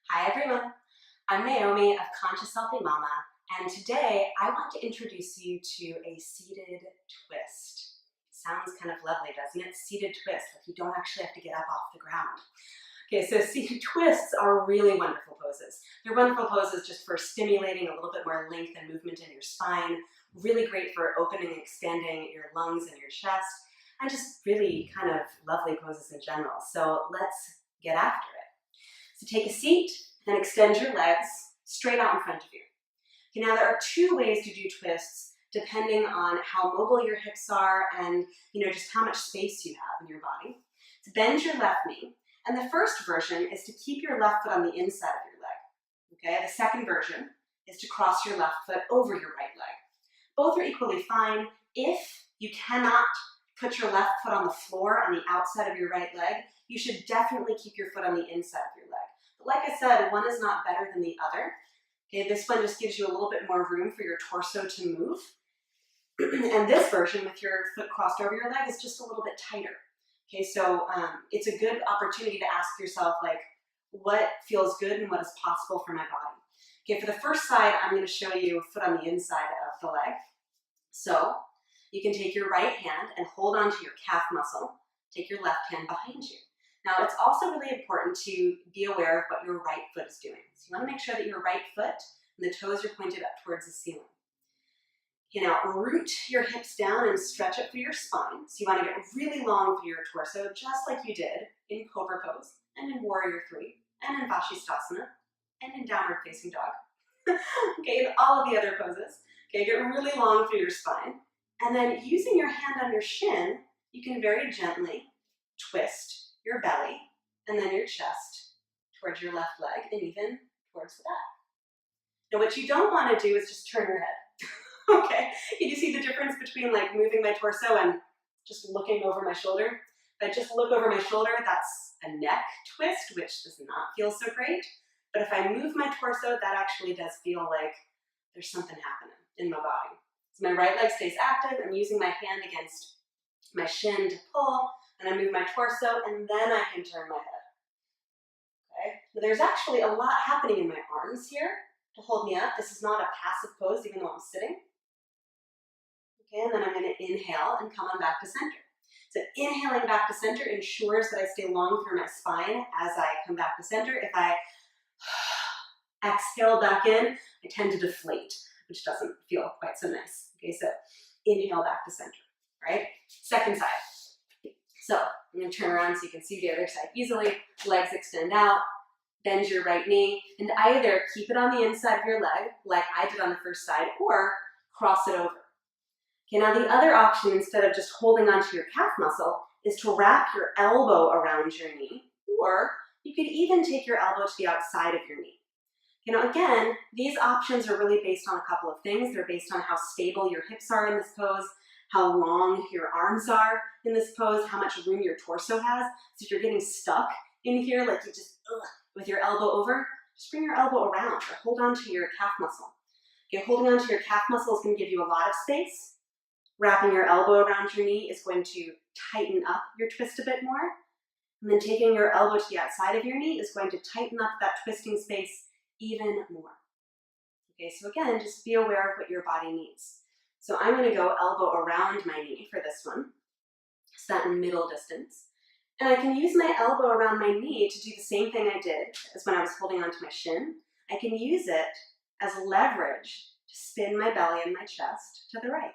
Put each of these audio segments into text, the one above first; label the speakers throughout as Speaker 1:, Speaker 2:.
Speaker 1: Hi everyone, I'm Naomi of Conscious Healthy Mama, and today I want to introduce you to a seated twist. Sounds kind of lovely, doesn't it? Seated twist, like you don't actually have to get up off the ground. Okay, so seated twists are really wonderful poses. They're wonderful poses just for stimulating a little bit more length and movement in your spine, really great for opening and expanding your lungs and your chest, and just really kind of lovely poses in general. So let's get after it. So take a seat and extend your legs straight out in front of you. Okay, now there are two ways to do twists depending on how mobile your hips are and just how much space you have in your body. So bend your left knee, and the first version is to keep your left foot on the inside of your leg. Okay, the second version is to cross your left foot over your right leg. Both are equally fine. If you cannot put your left foot on the floor on the outside of your right leg, you should definitely keep your foot on the inside of your leg. But like I said, one is not better than the other. Okay, this one just gives you a little bit more room for your torso to move. And this version with your foot crossed over your leg is just a little bit tighter. Okay, so it's a good opportunity to ask yourself, like, what feels good and what is possible for my body? Okay, for the first side, I'm going to show you foot on the inside of the leg. So you can take your right hand and hold onto your calf muscle. Take your left hand behind you. Now, it's also really important to be aware of what your right foot is doing. So you want to make sure that your right foot and the toes are pointed up towards the ceiling. Okay, now root your hips down and stretch up through your spine. So you want to get really long through your torso, just like you did in Cobra Pose, and in Warrior 3, and in Vashisthasana, and in Downward Facing Dog. Okay, and all of the other poses. Okay, get really long through your spine. And then using your hand on your shin, you can very gently twist your belly and then your chest towards your left leg and even towards the back. Now what you don't want to do is just turn your head. Okay, you do see the difference between like moving my torso and just looking over my shoulder? If I just look over my shoulder, that's a neck twist, which does not feel so great. But if I move my torso, that actually does feel like there's something happening in my body. So my right leg stays active. I'm using my hand against my shin to pull, and I move my torso, and then I can turn my head. Okay? Now there's actually a lot happening in my arms here to hold me up. This is not a passive pose, even though I'm sitting. Okay, and then I'm going to inhale and come on back to center. So inhaling back to center ensures that I stay long through my spine as I come back to center. If I exhale back in, I tend to deflate, which doesn't feel quite so nice. Okay, so inhale back to center, right? Second side. So I'm going to turn around so you can see the other side easily. Legs extend out, bend your right knee, and either keep it on the inside of your leg, like I did on the first side, or cross it over. Okay, now the other option, instead of just holding onto your calf muscle, is to wrap your elbow around your knee, or you could even take your elbow to the outside of your knee. Again, these options are really based on a couple of things. They're based on how stable your hips are in this pose, how long your arms are in this pose, how much room your torso has. So if you're getting stuck in here, like you just, with your elbow over, just bring your elbow around or hold on to your calf muscle. Okay, holding on to your calf muscle is going to give you a lot of space. Wrapping your elbow around your knee is going to tighten up your twist a bit more. And then taking your elbow to the outside of your knee is going to tighten up that twisting space even more. Okay, so again, just be aware of what your body needs. So I'm going to go elbow around my knee for this one. So that middle distance. And I can use my elbow around my knee to do the same thing I did as when I was holding onto my shin. I can use it as leverage to spin my belly and my chest to the right.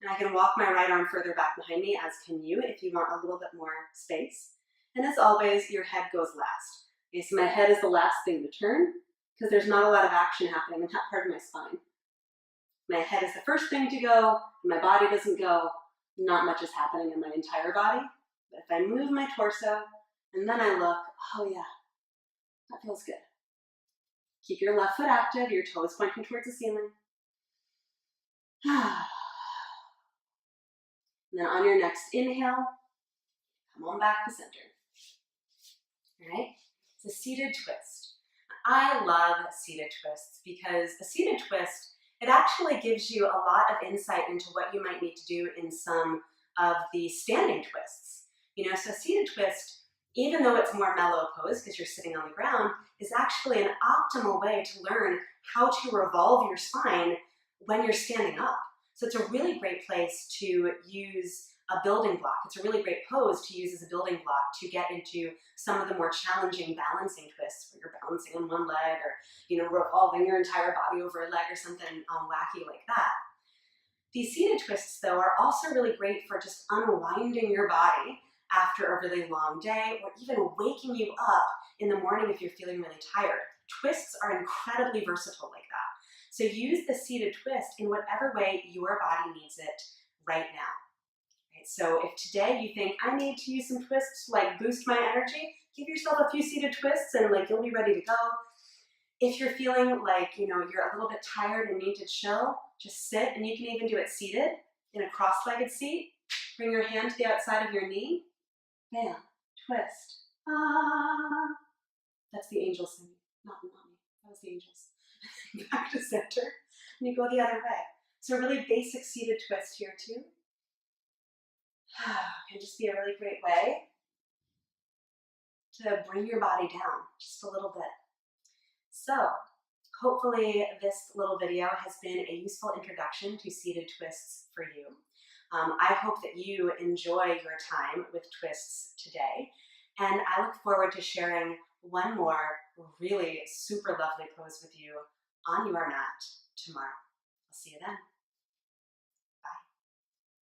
Speaker 1: And I can walk my right arm further back behind me, as can you, if you want a little bit more space. And as always, your head goes last. Okay, so my head is the last thing to turn because there's not a lot of action happening in that part of my spine. My head is the first thing to go, and my body doesn't go. Not much is happening in my entire body. But if I move my torso, and then I look, oh yeah, that feels good. Keep your left foot active, your toes pointing towards the ceiling. And then on your next inhale, come on back to center. All right? It's a seated twist. I love seated twists because a seated twist, it actually gives you a lot of insight into what you might need to do in some of the standing twists. So a seated twist even though it's more mellow pose because you're sitting on the ground, is actually an optimal way to learn how to revolve your spine when you're standing up. So it's a really great place to use a building block. It's a really great pose to use as a building block to get into some of the more challenging balancing twists where you're balancing on one leg or, revolving your entire body over a leg or something wacky like that. These seated twists, though, are also really great for just unwinding your body after a really long day, or even waking you up in the morning if you're feeling really tired. Twists are incredibly versatile like that. So use the seated twist in whatever way your body needs it right now. Right? So if today you think, I need to use some twists to boost my energy, give yourself a few seated twists and you'll be ready to go. If you're feeling like, you're a little bit tired and need to chill, just sit, and you can even do it seated in a cross-legged seat. Bring your hand to the outside of your knee. Bam, twist. Ah. That's the angels singing, not me. That was the angels. Back to center, and you go the other way. So a really basic seated twist here too. Can just be a really great way to bring your body down just a little bit. So hopefully this little video has been a useful introduction to seated twists for you. I hope that you enjoy your time with twists today, and I look forward to sharing one more really super lovely pose with you on your mat tomorrow. I'll see you then.